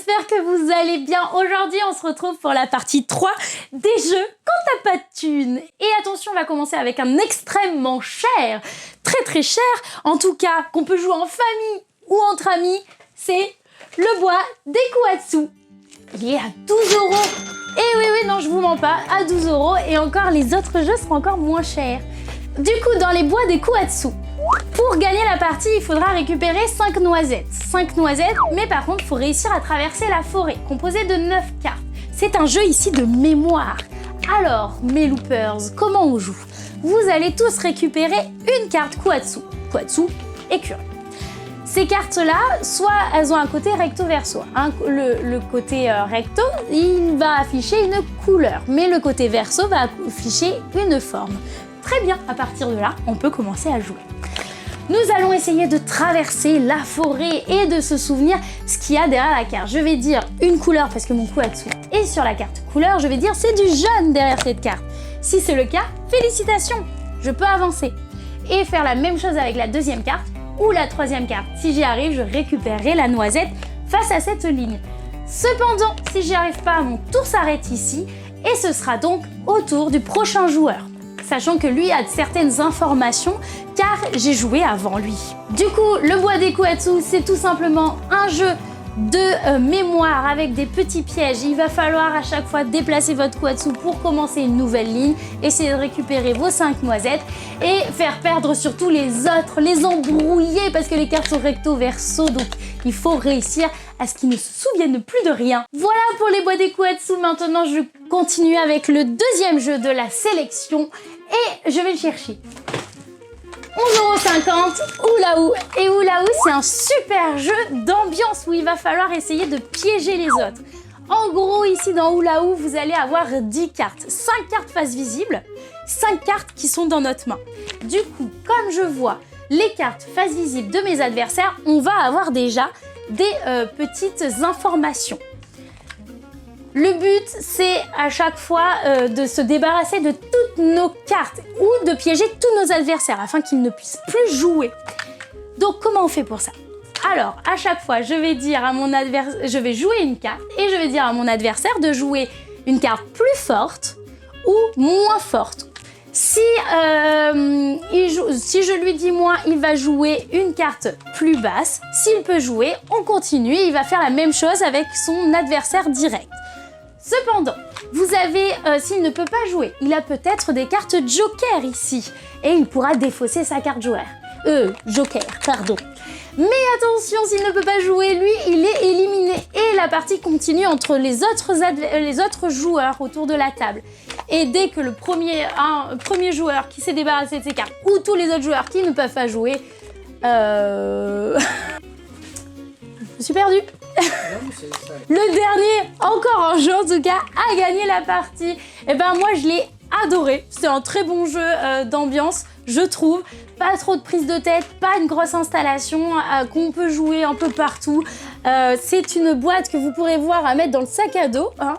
j'espère que vous allez bien. Aujourd'hui, on se retrouve pour la partie 3 des jeux quand t'as pas de thunes. Et attention, on va commencer avec un extrêmement cher, très cher, en tout cas, qu'on peut jouer en famille ou entre amis, c'est le bois des Kuatsu. Il est à 12 €. Et oui, non, je vous mens pas, à 12 € et encore, les autres jeux seront encore moins chers. Du coup, dans les bois des Kuatsu, pour gagner la partie, il faudra récupérer 5 noisettes. 5 noisettes, mais par contre, il faut réussir à traverser la forêt, composée de 9 cartes. C'est un jeu ici de mémoire. Alors, mes loopers, comment on joue? Vous allez tous récupérer une carte Kuatsu. Kuatsu, écureuil. Ces cartes-là, soit elles ont un côté recto-verso. Le côté recto, il va afficher une couleur, mais le côté verso va afficher une forme. Très bien, à partir de là, on peut commencer à jouer. Nous allons essayer de traverser la forêt et de se souvenir ce qu'il y a derrière la carte. Je vais dire une couleur parce que mon Kuatsu est sur la carte couleur. Je vais dire c'est du jaune derrière cette carte. Si c'est le cas, félicitations, je peux avancer. Et faire la même chose avec la deuxième carte ou la troisième carte. Si j'y arrive, je récupérerai la noisette face à cette ligne. Cependant, si j'y arrive pas, mon tour s'arrête ici et ce sera donc au tour du prochain joueur. Sachant que lui a certaines informations car j'ai joué avant lui. Du coup, le bois des Kuatsu, c'est tout simplement un jeu de mémoire avec des petits pièges. Il va falloir à chaque fois déplacer votre Kuatsu pour commencer une nouvelle ligne, essayer de récupérer vos 5 noisettes et faire perdre surtout les autres, les embrouiller parce que les cartes sont recto verso, donc il faut réussir à ce qu'ils ne se souviennent plus de rien. Voilà pour les bois des Kuatsu. Maintenant, je continue avec le deuxième jeu de la sélection et je vais le chercher. 11,50 €, Oulaou. Et Oulaou, c'est un super jeu d'ambiance où il va falloir essayer de piéger les autres. En gros, ici dans Oulaou, vous allez avoir 10 cartes. 5 cartes face visible, 5 cartes qui sont dans notre main. Du coup, comme je vois les cartes face visible de mes adversaires, on va avoir déjà des petites informations. Le but, c'est à chaque fois de se débarrasser de toutes nos cartes ou de piéger tous nos adversaires afin qu'ils ne puissent plus jouer. Donc, comment on fait pour ça? Alors, à chaque fois, je vais dire à mon adversaire, je vais jouer une carte et je vais dire à mon adversaire de jouer une carte plus forte ou moins forte. Si je lui dis moins, il va jouer une carte plus basse. S'il peut jouer, on continue et il va faire la même chose avec son adversaire direct. Cependant, vous avez, s'il ne peut pas jouer, il a peut-être des cartes joker ici et il pourra défausser sa carte joker, pardon. Mais attention, s'il ne peut pas jouer, lui, il est éliminé et la partie continue entre les autres joueurs autour de la table. Et dès que le premier joueur qui s'est débarrassé de ses cartes ou tous les autres joueurs qui ne peuvent pas jouer, je suis perdue. Le dernier, encore un jeu en tout cas, a gagné la partie. Et ben moi je l'ai adoré. C'est un très bon jeu d'ambiance, je trouve. Pas trop de prise de tête, pas une grosse installation qu'on peut jouer un peu partout. C'est une boîte que vous pourrez voir à mettre dans le sac à dos. Hein.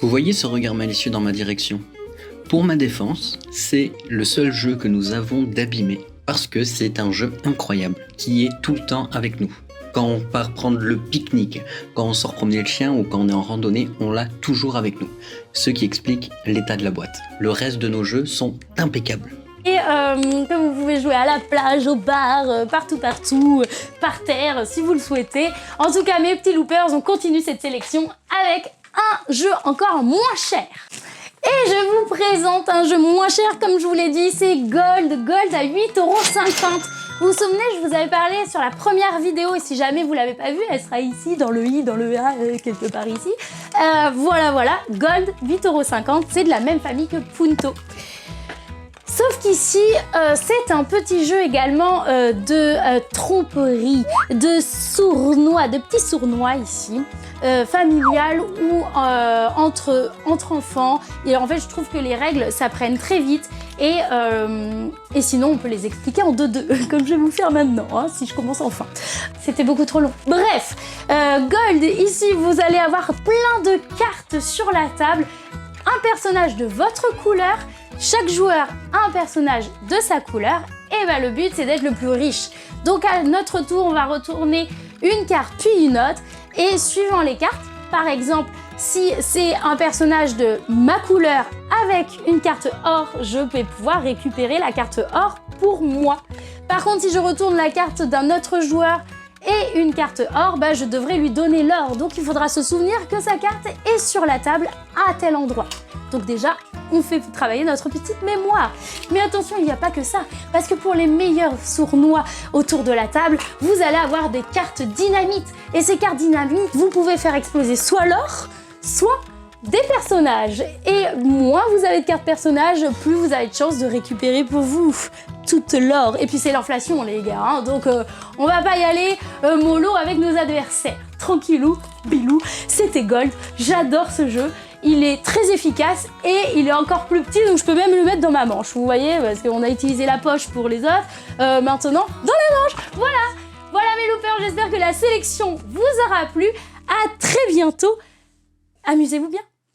Vous voyez ce regard malicieux dans ma direction? Pour ma défense, c'est le seul jeu que nous avons d'abîmé. Parce que c'est un jeu incroyable, qui est tout le temps avec nous. Quand on part prendre le pique-nique, quand on sort promener le chien ou quand on est en randonnée, on l'a toujours avec nous. Ce qui explique l'état de la boîte. Le reste de nos jeux sont impeccables. Et comme vous pouvez jouer à la plage, au bar, partout, par terre, si vous le souhaitez. En tout cas, mes petits loopers, on continue cette sélection avec un jeu encore moins cher. Et je vous présente un jeu moins cher, comme je vous l'ai dit, c'est Gold. Gold à 8,50 €. Vous vous souvenez, je vous avais parlé sur la première vidéo, et si jamais vous ne l'avez pas vue, elle sera ici, dans le i, dans le a, quelque part ici. Voilà, Gold, 8,50 €, c'est de la même famille que Punto. Sauf qu'ici, c'est un petit jeu également de tromperie, de sournois, de petits sournois ici, familial ou entre enfants. Et en fait, je trouve que les règles s'apprennent très vite et sinon, on peut les expliquer en 2-2, comme je vais vous faire maintenant, hein, si je commence enfin. C'était beaucoup trop long. Bref, Gold, ici, vous allez avoir plein de cartes sur la table, un personnage de votre couleur. Chaque joueur a un personnage de sa couleur et ben, le but c'est d'être le plus riche. Donc à notre tour, on va retourner une carte puis une autre Et suivant les cartes, par exemple, si c'est un personnage de ma couleur avec une carte or, je vais pouvoir récupérer la carte or pour moi. Par contre, si je retourne la carte d'un autre joueur et une carte or, je devrais lui donner l'or. Donc il faudra se souvenir que sa carte est sur la table à tel endroit. Donc déjà, on fait travailler notre petite mémoire. Mais attention, il n'y a pas que ça. Parce que pour les meilleurs sournois autour de la table, vous allez avoir des cartes dynamite. Et ces cartes dynamite, vous pouvez faire exploser soit l'or, soit des personnages. Et moins vous avez de cartes personnages, plus vous avez de chances de récupérer pour vous toute l'or. Et puis c'est l'inflation les gars, hein, donc on va pas y aller mollo avec nos adversaires. Tranquillou, bilou, c'était Gold, j'adore ce jeu. Il est très efficace et il est encore plus petit, donc je peux même le mettre dans ma manche, vous voyez, parce qu'on a utilisé la poche pour les autres, maintenant dans la manche, voilà mes loopers, j'espère que la sélection vous aura plu, à très bientôt, amusez-vous bien.